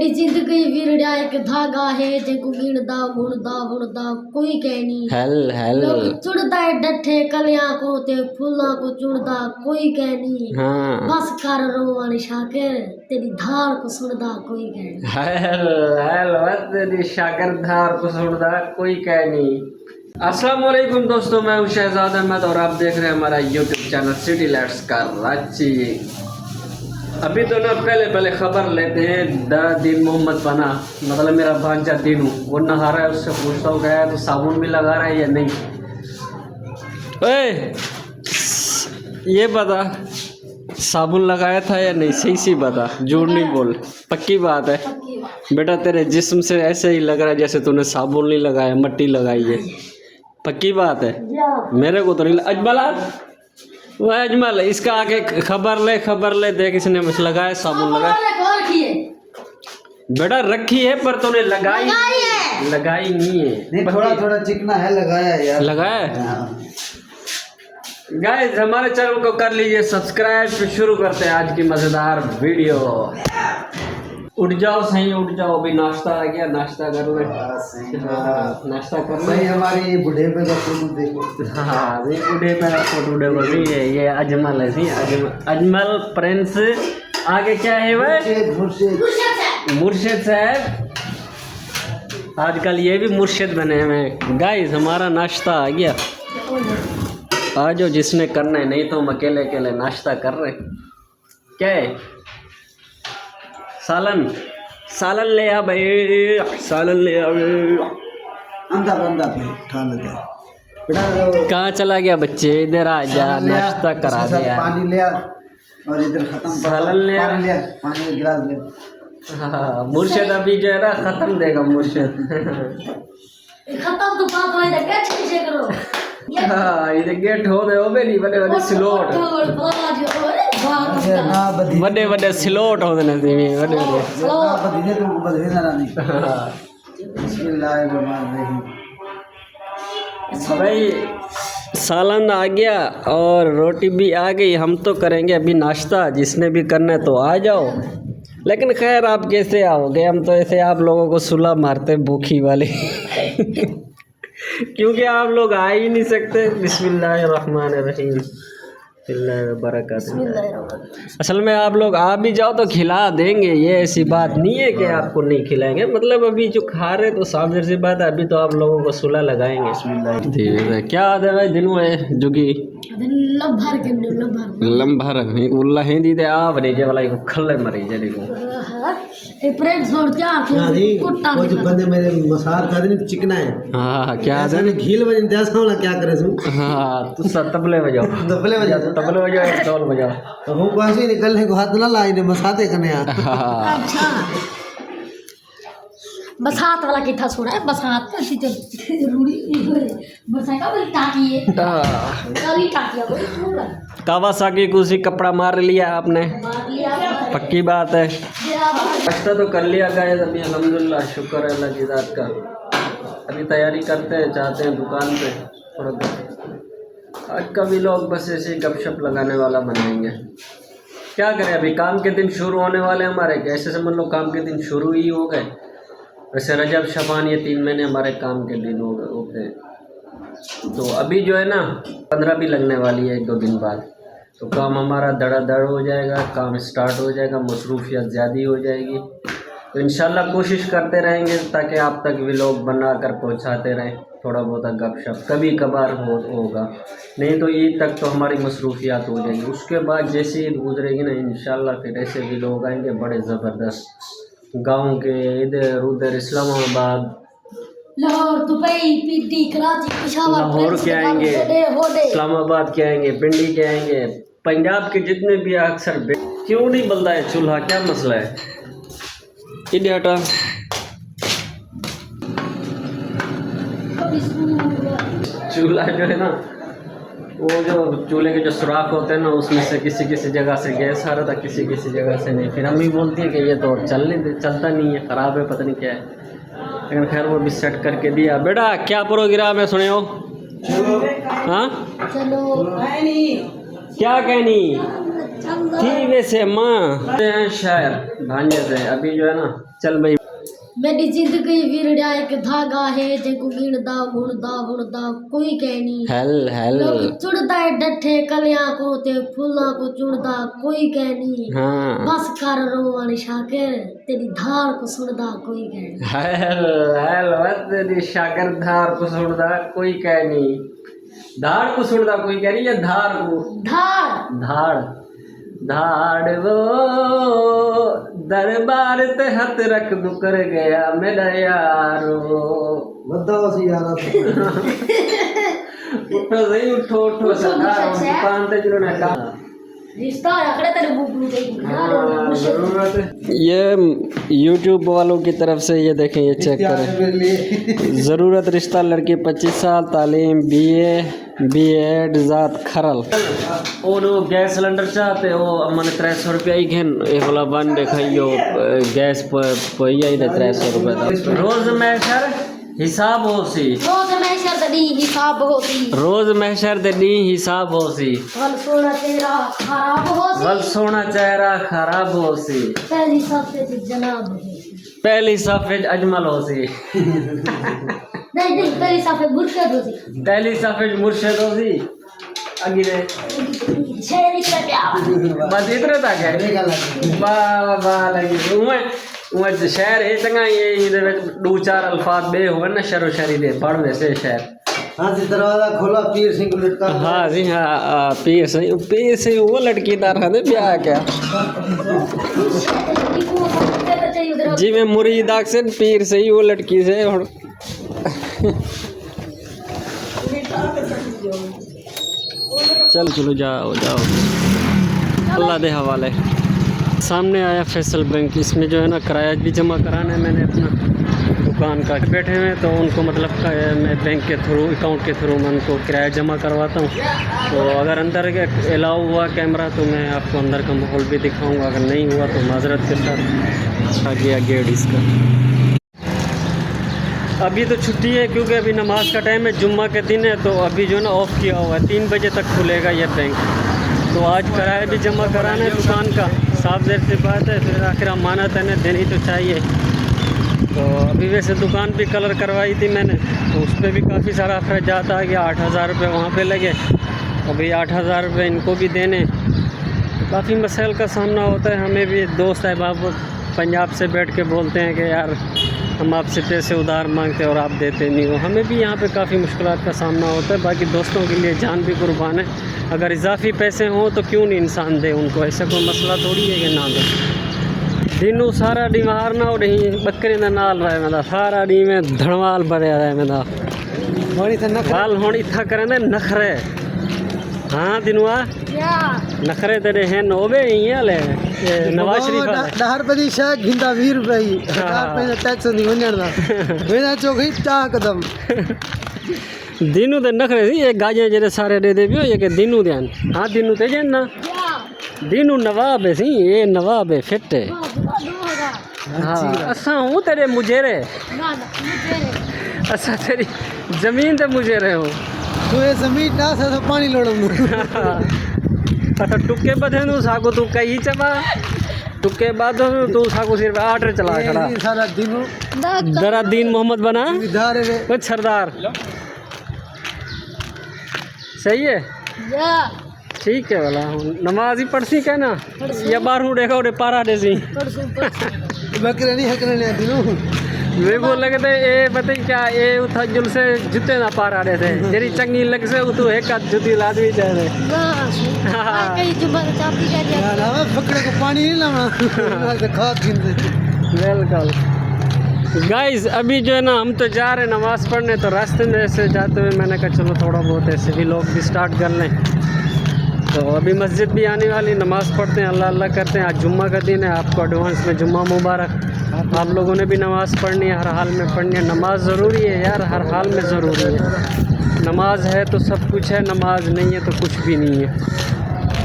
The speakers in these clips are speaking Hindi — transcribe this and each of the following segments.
मेरी जिंदगी विरड़ा एक धागा है जेको गिणदा बुणदा बुणदा कोई कहनी हेल लोग चुड़दा है डठे कलियां को ते फूलों को चुड़दा कोई कहनी हाँ बस कर रोवन शाकिर तेरी धार को सुनदा कोई कहनी हेल बस तेरी शाकिर धार को सुनदा कोई कहनी। अस्सलाम वालेकुम दोस्तों, मैं हूं शहजाद अहमद और आप देख रहे हैं हमारा YouTube channel city lights Karachi. अभी तो ना पहले खबर लेते हैं। दिन मोहम्मद पना मतलब मेरा भांजा दीनू वो नहा रहा है, उससे पूछता हूँ गया तो साबुन भी लगा रहा है या नहीं। ओए ये बता साबुन लगाया था या नहीं, सही बता, झूठ नहीं बोल, पक्की बात है बेटा। तेरे जिस्म से ऐसे ही लग रहा है जैसे तूने साबुन नहीं लगाया, मट्टी लगाई है, पक्की बात है। मेरे को तो नहीं। अजमल वह अजमल इसका आगे खबर ले देख इसने मुझे लगाया साबुन लगाया बेटा, रखी है पर तूने लगाई नहीं है। नहीं, थोड़ा चिकना है, लगाया है यार, लगाया है। गाइस हमारे चैनल को कर लीजिए सब्सक्राइब। फिर शुरू करते हैं आज की मजेदार वीडियो। उठ जाओ सही, उठ जाओ, अभी नाश्ता आ गया, नाश्ता कर ले। नाश्ता कर ले। हमारी बूढ़े पे का फोटो देखो। हाँ बूढ़े पे का फोटो देखो जी, ये अजमल है जी, अजमल प्रिंस। आगे क्या है वह? मुर्शिद साहब। आजकल ये भी मुर्शिद बने हुए। गाइस हमारा नाश्ता आ गया, आ जाओ जिसने करना है, नहीं तो हम अकेले अकेले नाश्ता कर रहे। क्या है? सालन ले आ भाई, सालन ले आ। अंधा उठा लेते बेटा। कहाँ चला गया बच्चे? इधर आ जा, नाश्ता करा दे यार। पानी ले और इधर खत्म सालन ले आ, पानी का गिलास ले। हाँ मुर्शिद अभी जो है ना खत्म देगा मुर्शिद। खत्म तो बात हो जाए क्या चीज़ करो। हाँ ये गेट हो गए हो बेली बड़े स्लोट, बड़े स्लोट हो गए भाई। सालन आ गया और रोटी भी आ गई। हम तो करेंगे अभी नाश्ता, जिसने भी करना है तो आ जाओ। लेकिन खैर आप कैसे आओगे, हम तो ऐसे आप लोगों को सुला मारते भूखी वाले। क्योंकि आप लोग आ ही नहीं सकते। बिस्मिल्लाहिर्रहमानिर्रहीम, असल में आप लोग आ भी जाओ तो खिला देंगे, ये ऐसी बात नहीं है कि आपको नहीं खिलाएंगे। मतलब अभी जो खा रहे तो साफ सी बात है, अभी तो आप लोगों को सुला लगाएंगे। क्या आदत है दिनों है जुगी लंभर उल्ला हिंदी दे आ बने जे वाला खल्ले मरी जे देखो ए प्रेम छोड़ क्या कुत्ता कुछ बंदे मेरे मसार कर देने चिकना है। हां क्या ऐसा ने घील बजन दे सामला क्या करे तू। हां तू सब तबले बजाओ, तबले बजाओ, ढोल बजाओ। तो हम कैसे निकलने को हाथ ना लाई ने मसाते कने यार। अच्छा बसात वाला किथा छोड़ा है, बसात का शीतल रूड़ी बरसात का वाली टाकी है। काली टाकी है कोई छोड़ा। कावासाकी कुछ कपड़ा मार लिया आपने, पक्की बात है। नाश्ता तो कर लिया गाइस अभी, अल्हम्दुलिल्लाह, शुक्र है अल्लाह की ज़ात का। अभी तैयारी करते हैं, जाते हैं दुकान पे थोड़ा देर। आज का भी लोग बस ऐसे ही गपशप लगाने वाला बनाएंगे। क्या करें, अभी काम के दिन शुरू होने वाले हमारे। कैसे समझ लो काम के दिन शुरू ही हो गए। वैसे रजब शबान ये 3 महीने हमारे काम के दिन होते हैं। तो अभी जो है ना 15 भी लगने वाली है 1-2 दिन बाद, तो काम हमारा धड़ाधड़ हो जाएगा, काम स्टार्ट हो जाएगा, मसरूफियत ज़्यादा हो जाएगी। तो इंशाल्लाह कोशिश करते रहेंगे ताकि आप तक व्लॉग बना कर पहुँचाते रहें। थोड़ा बहुत गपशप कभी कभार होगा, नहीं तो ईद तक तो हमारी मसरूफियात हो जाएगी। उसके बाद जैसे ईद गुजरेगी ना इंशाल्लाह फिर ऐसे व्लॉग आएंगे बड़े ज़बरदस्त, गाँव के, इधर उधर, इस्लामाबाद, लाहौर, दुबई, पिंडी, कराची, पेशावर, लाहौर के आएंगे, इस्लामाबाद के आएंगे, पिंडी के आएंगे, पंजाब के जितने भी अक्सर। क्यों नहीं बलता है चूल्हा, क्या मसला है? इधर हटा। चूल्हा जो है ना, वो जो चूल्हे के जो सुराख होते हैं ना, उसमें से किसी जगह से गैस आ रहा था, किसी जगह से नहीं। फिर अम्मी बोलती है कि ये तो चलता नहीं है, ख़राब है, पता नहीं क्या है। लेकिन खैर वो भी सेट करके दिया। बेटा क्या प्रोग्राम है सुने हो? हाँ चलो क्या कहनी? थी वैसे माँ शायर भांजे से अभी जो है ना चल भाई मेरी जिंदगी विरड़ा एक धागा है जेको गिणदा बुणदा कोई कहनी हेल लोग चुड़दा है डठे कलियां को ते फूलों को चुड़दा कोई कहनी हाँ बस कर रोवन शाकिर तेरी धार को सुनदा कोई कहनी हेल बस तेरी शाकर धार को सुनदा कोई कह नहीं धार को सुनदा कोई कह रही है धार को धाड़ धाड़ वो दरबार ते हथ रख दुकर गया मेरा यारो बद्दा सी यारा उठो सही उठो सरकार दुकान ते चलो ना का रिश्ता रखड़े तेरे बुबलू के ये YouTube वालों की तरफ से ये देखें ये चेक करें ज़रूरत रिश्ता लड़की 25 साल तालीम BA ज़ात खरल और वो गैस सिलेंडर चाहते हो मैंने 300 रुपया ही घेन ये वाला बन देखियो गैस पर यही 300 रुपया रोज़ मैशर हिसाब होसी रोज़ महशर ते दी हिसाब होसी वल सोना चेहरा खराब होसी पहली सफेद अजमल होसी नहीं पहली सफेद मुर्शद होसी अगी रे बस इतने तक है वाह लगी उमें शहर है चंगा ये दो चार अल्फाज बे हुए ना शरो शरी दे पढ़ वैसे शहर हाँ जी दरवाजा खोला पीर सिंह को लटका हाँ जी हाँ पीर सिंह वो लड़की दार है ब्याह क्या जी मैं मुरीद से पीर से ही वो लड़की से और चलो जाओ अल्लाह दे हवाले सामने आया फैसल बैंक इसमें जो है ना किराया भी जमा कराना है मैंने अपना दुकान का बैठे हुए तो उनको मतलब मैं बैंक के थ्रू अकाउंट के थ्रू मैं उनको किराया जमा करवाता हूँ तो अगर अंदर के अलाउ हुआ कैमरा तो मैं आपको अंदर का माहौल भी दिखाऊंगा अगर नहीं हुआ तो माजरत के साथ आ गया गेट इसका। अभी तो छुट्टी है क्योंकि अभी नमाज का टाइम है जुम्मा के दिन है तो अभी जो है ना ऑफ़ किया हुआ है 3 बजे तक खुलेगा यह बैंक तो आज किराया भी जमा कराना है दुकान का साफ देर से बात है फिर आखिर अमानत है ना देनी तो चाहिए तो अभी वैसे दुकान भी कलर करवाई थी मैंने तो उस पर भी काफ़ी सारा अखराजात आ गया 8,000 रुपये वहाँ पे लगे अभी 8,000 रुपये इनको भी देने काफ़ी मसाइल का सामना होता है हमें भी दोस्त अहबाब पंजाब से बैठ के बोलते हैं कि यार हम आपसे पैसे उधार मांगते हैं और आप देते नहीं हो हमें भी यहाँ पे काफ़ी मुश्किलात का सामना होता है बाकी दोस्तों के लिए जान भी कुर्बान है अगर इजाफी पैसे हों तो क्यों नहीं इंसान दे उनको ऐसा कोई मसला थोड़ी है कि ना दे दिनों सारा डी बाहर ना हो रही बकरे का नाल रहा है मेरा सारा डी में धड़वाल भरया रहा है मेरा बाल हों इतना करें नखरे हाँ दिनुआ नखरे तेरे हैं नोबे ले नवाज शरीफ हर बदी शाह घिंदा 20 रुपए ही सरकार पे टैक्स नहीं वणण दा वेना चोखी चा कदम दिनू ते नखरे सी ये गाजे जेरे सारे दे देबियो ये के दिनू देन हां दिनू ते जन ना दिनू नवाब है सी ये नवाब है फिट है हां असा हूं तेरे मुजेरे ना मुजेरे असा तेरी जमीन ते मुजेरे हो तू ये जमीन ना से तो पानी लोड़म अच्छा टुक्के बधे नु साको तू कही चबा टुक्के बाद तू साको सिर्फ 8 चला खड़ा सारा दिनू दरा दीन मोहम्मद बना इधर रे कुछ सरदार सही है ठीक है वाला नमाज ही पढ़सी क्या ना या बारू देखा उड़े पारा देसी बकरे नहीं हकरे दिनू वे बोल लगे थे ए पता क्या ए उठा जुल से जूते ना पारा दे थे जेरी चंगी लग से तू एक हाथ जूती लादवी चाहे हां कई जुबर चापी कर दिया ना बकरे को पानी नहीं लाना खा दिन वेलकम गाइस अभी जो है ना हम तो जा रहे हैं नमाज़ पढ़ने तो रास्ते में ऐसे जाते हुए मैंने कहा चलो थोड़ा बहुत ऐसे भी लोग भी स्टार्ट कर लें तो अभी मस्जिद भी आने वाली नमाज़ पढ़ते हैं अल्लाह अल्लाह करते हैं आज जुम्मा का दिन है आपको एडवांस में जुम्मा मुबारक आप लोगों ने भी नमाज़ पढ़नी है हर हाल में पढ़नी है नमाज ज़रूरी है यार हर हाल में ज़रूरी है नमाज है तो सब कुछ है नमाज नहीं है तो कुछ भी नहीं है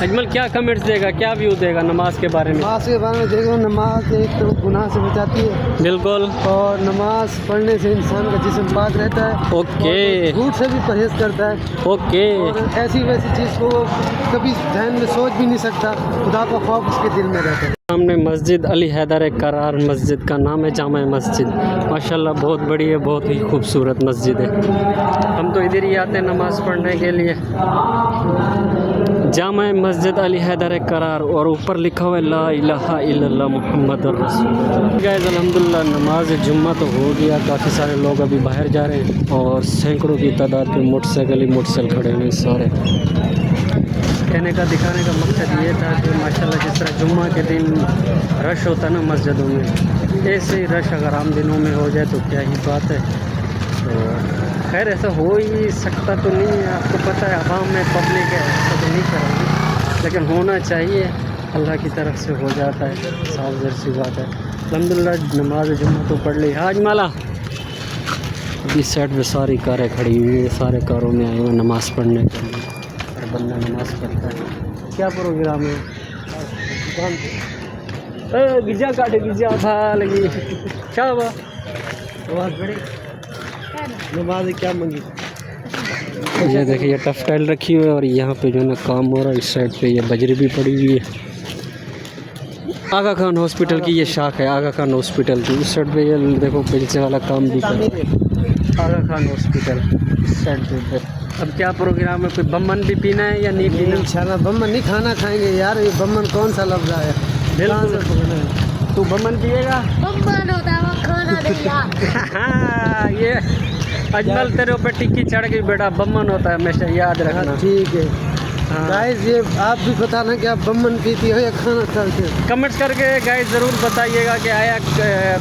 अजमल क्या कमेंट्स देगा, क्या व्यू देगा नमाज के बारे में? नमाज के बारे में देखो, नमाज एक तो गुनाह से बचाती है, बिल्कुल। और नमाज पढ़ने से इंसान का जिस्म पाक रहता है। ओके। झूठ से भी परहेज करता है। ओके। और ऐसी वैसी चीज़ को वो कभी ध्यान में सोच भी नहीं सकता, खुदा का खौफ उसके दिल में रहता है। सामने मस्जिद अली हैदर करार मस्जिद का नाम है, जामा मस्जिद। माशाल्लाह बहुत बड़ी है, बहुत ही खूबसूरत मस्जिद है। हम तो इधर ही आते हैं नमाज़ पढ़ने के लिए। जामा मस्जिद अली हैदर करार, और ऊपर लिखा हुआ है ला इलाहा इल्लल्लाह मुहम्मद रसूलुल्लाह। गाइस अल्हम्दुलिल्लाह नमाज जुम्मा तो हो गया, काफ़ी सारे लोग अभी बाहर जा रहे हैं और सैकड़ों की तादाद में मोटरसाइकिल खड़े हुए सारे। कहने का दिखाने का मकसद ये था कि माशाल्लाह जिस तरह जुम्मा के दिन रश होता है ना मस्जिदों में, ऐसे ही रश अगर आम दिनों में हो जाए तो क्या ही बात है। तो खैर ऐसा हो ही सकता तो नहीं है, आपको पता है अवाम में पब्लिक है, ऐसा तो नहीं करेंगे, लेकिन होना चाहिए, अल्लाह की तरफ से हो जाता है, साफ ज़र सी बात है। अल्हम्दुलिल्लाह नमाज जुम्मा तो पढ़ ली। आज माला इस साइड पे सारी कारें खड़ी हुई है, सारे कारों में आए हुए नमाज़ पढ़ने के लिए, और बंदा नमाज़ पढ़ता है। क्या प्रोग्राम है? गिजा काटे गिजा था लगी क्या हुआ? आवाज़ बड़ी नमाज क्या मंगी? ये देखिए ये टफ टाइल रखी हुई है, और यहाँ पे जो है ना काम हो रहा है। इस साइड पे ये बजरी भी पड़ी हुई है। आगा खान हॉस्पिटल की ये शाख है, आगा खान हॉस्पिटल की। इस साइड पे ये देखो पेंचे वाला काम भी कर रहा है, आगा खान हॉस्पिटल इस साइड पे। अब क्या प्रोग्राम है? कोई बमन भी पीना है या नहीं पीना? इंशाल्लाह बमन नहीं, खाना खाएंगे यार। ये बमन कौन सा लफ्ज़ आया? बिल्कुल। तू बमन पिएगा? बमन होता है वो खाना नहीं यार। ये अजमल तेरे ऊपर टिक्की चढ़ गई बेटा, बमन होता है हमेशा याद रखना। ठीक है हाँ। गाइस, ये आप भी बताना कि आप बमन पीती हो या खाना खाते हो? कमेंट्स करके गाइस ज़रूर बताइएगा कि आया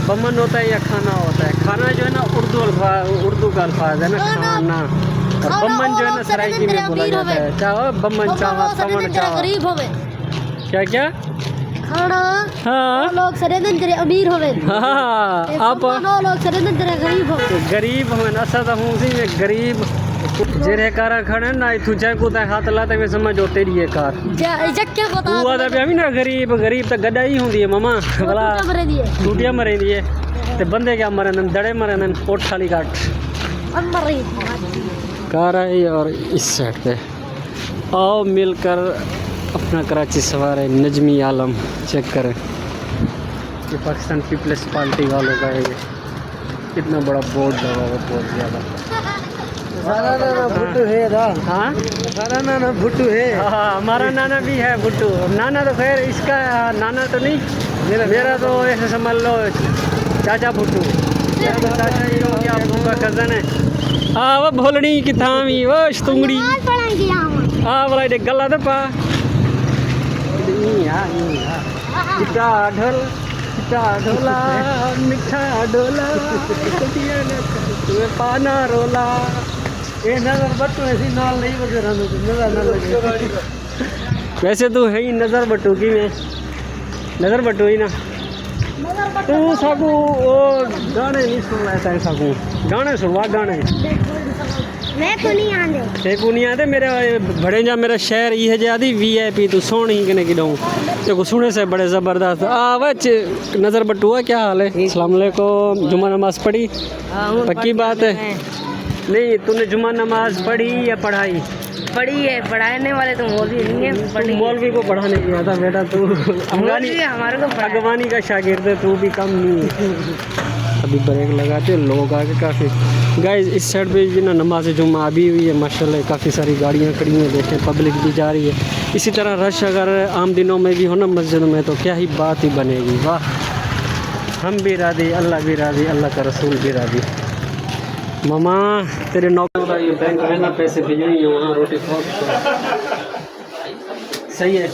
बमन होता है या खाना होता है। खाना जो है ना उर्दू का अल्फाज है ना, खाना। और बमन जो है ना सराइकी में बोला जाता है। चाहो बमन चाहो समन चाहो। क्या क्या खाना? हाँ लोग सरे दिन तेरे अमीर होवे। हाँ आप लोग सरे दिन तेरे गरीब होवे। गरीब होवे ना, असा तो हूँ सी में गरीब जेरे कार खड़े ना तुझे को हाथ लाते हुए समझो तेरी ये कार जक्के बता वो आदा भी ना गरीब गरीब तो गड्डा ही होंदी है मामा भला टूटियां मरे दिए ते बंदे क्या मरे नन दड़े मरे नन कोट खाली काट कार है। और इस साइड पे आओ मिलकर अपना कराची सवार है नजमी आलम। चेक करें ये पाकिस्तान पीपल्स पार्टी वालों का है, ये कितना बड़ा बोर्ड लगा हुआ, बहुत ज़्यादा। सारा नाना भुट्टू है दा। हाँ सारा नाना भुट्टू है। हाँ हमारा नाना भी है भुट्टू। नाना तो खैर इसका नाना तो नहीं, मेरा तो ऐसे समझ लो चाचा भुट्टू। चाचा ही हो गया, आपको का कज़न है। हाँ वो भोलनी की थामी वो स्तुंगड़ी। हाँ बोला देख गला तो पा मीठा ढोला मीठा ढोला तुम्हें पाना रोला। ये नजर बट्टू ऐसी नाल नहीं बजे रहने को नजर न लगे। वैसे तो है ही नज़र बट्टू की में नज़र बट्टू ही ना। तू साकू वो गाने नहीं सुन रहा है, साकू गाने सुनवा गाने मैं को नहीं आंदे ते को नहीं आते मेरे बड़े जा मेरा शहर ये ज्यादा VIP तू सोन ही कने किडूं ते को सुने से बड़े ज़बरदस्त आवाज नज़र बटुआ। क्या हाल है? अस्सलाम वालेकुम। जुम्मा नमाज पढ़ी? पक्की बात है? नहीं तूने जुम्मा नमाज पढ़ी या पढ़ाई? पढ़ी है, पढ़ाने वाले तो मौलवी नहीं है। तू मौलवी को पढ़ाने गया था बेटा, तू अफगानी हमारे को अगवानी का शागिर्द है, तू भी कम नहीं है। अभी ब्रेक लगाते लोग आगे काफ़ी। गाइस इस साइड पे भी ना नमाज जुम्मा अभी हुई है माशाल्लाह, काफ़ी सारी गाड़ियाँ खड़ी हैं, देखें पब्लिक भी जा रही है। इसी तरह रश अगर आम दिनों में भी हो ना मस्जिद में तो क्या ही बात ही बनेगी। वाह हम भी राज़ी, अल्लाह भी राज़ी, अल्लाह का रसूल भी राज़ी। मामा तेरे नौकर ये बैंक में ना पैसे भेजेंगे वहाँ रोटी खाओ। सही है,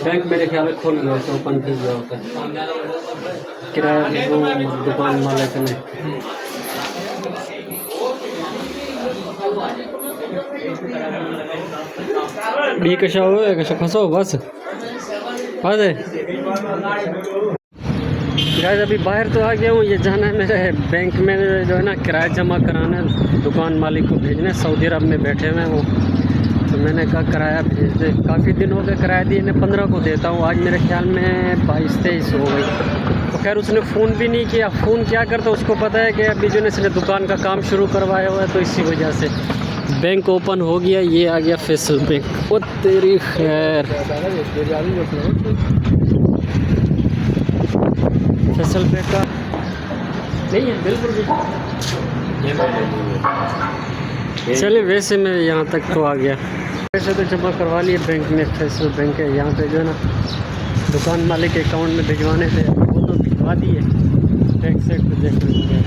बैंक मेरे ख्याल में खोल गया होता है, ओपन किया गया होता है, किराया वो दुकान मालिक ने। भी कशा हो कशा फंसो बस बात है। गाइस अभी बाहर तो आ गया हूँ, ये जाना है मेरे बैंक में जो है ना किराया जमा कराना है, दुकान मालिक को भेजना है। सऊदी अरब में बैठे हुए हैं वो, तो मैंने कहा किराया भेज दे। काफ़ी दिन हो गए किराया दिए, इन्हें 15 को देता हूँ, आज मेरे ख्याल में 22-23 हो गई। तो खैर उसने फ़ोन भी नहीं किया। फ़ोन क्या करता उसको पता है कि अभी जो इसने दुकान का काम शुरू करवाया हुआ है, तो इसी वजह से बैंक ओपन हो गया। ये आ गया फैसल बैंक। ओ तेरी खैर, फैसल बैंक का नहीं है बिल्कुल भी। चलिए वैसे मैं यहाँ तक तो आ गया। पैसे तो जमा करवा लिए बैंक में, फैसल बैंक है यहाँ पे जो है ना, दुकान मालिक के अकाउंट में भिजवाने थे, वो तो भिजवा दिए। बैंक से देख लीजिए।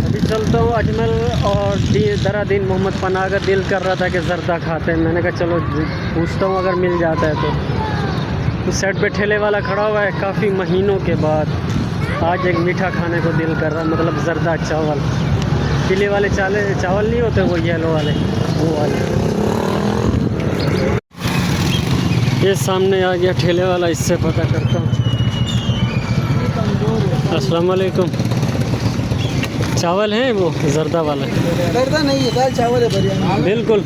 अभी चलता हूँ अजमल और दरादीन मोहम्मद पनाह का दिल कर रहा था कि जर्दा खाते हैं। मैंने कहा चलो पूछता हूँ अगर मिल जाता है तो। उस साइड पे ठेले वाला खड़ा हुआ है, काफ़ी महीनों के बाद आज एक मीठा खाने को दिल कर रहा, मतलब जर्दा चावल। पीले वाले चावल नहीं होते, वो येलो वाले, वो वाले। ये सामने आ गया ठेले वाला, इससे पता करता हूँ। अस्सलाम वालेकुम। चावल है वो जर्दा वाला? जर्दा नहीं है, दाल चावल है बढ़िया। बिल्कुल।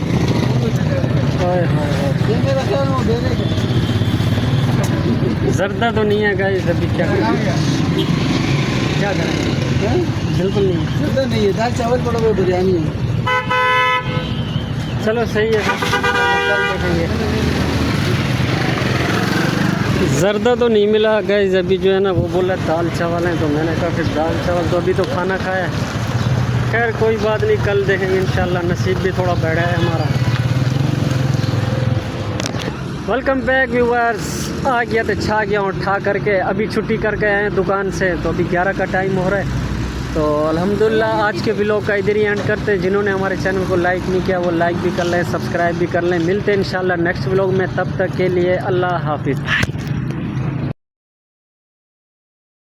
जर्दा तो नहीं है गाइस, अभी क्या करें? बिल्कुल नहीं है, जर्दा नहीं है, दाल चावल पड़ा हुआ बिरयानी है। चलो सही है, कल देखेंगे। जर्दा तो नहीं मिला गाइस अभी जो है ना, वो बोला दाल चावल हैं, तो मैंने कहा फिर दाल चावल तो अभी तो खाना खाया। खैर कोई बात नहीं, कल देखेंगे इंशाल्लाह। नसीब भी थोड़ा बढ़ा है हमारा। Welcome back viewers. आ गया तो छा गया हूँ ठा करके। अभी छुट्टी करके आए हैं दुकान से, तो अभी 11 का टाइम हो रहा है। तो अल्हम्दुलिल्लाह आज के व्लॉग का इधर ही एंड करते हैं। जिन्होंने हमारे चैनल को लाइक नहीं किया वो लाइक भी कर लें, सब्सक्राइब भी कर लें। मिलते हैं इंशाल्लाह नेक्स्ट व्लॉग में, तब तक के लिए अल्लाह हाफिज़।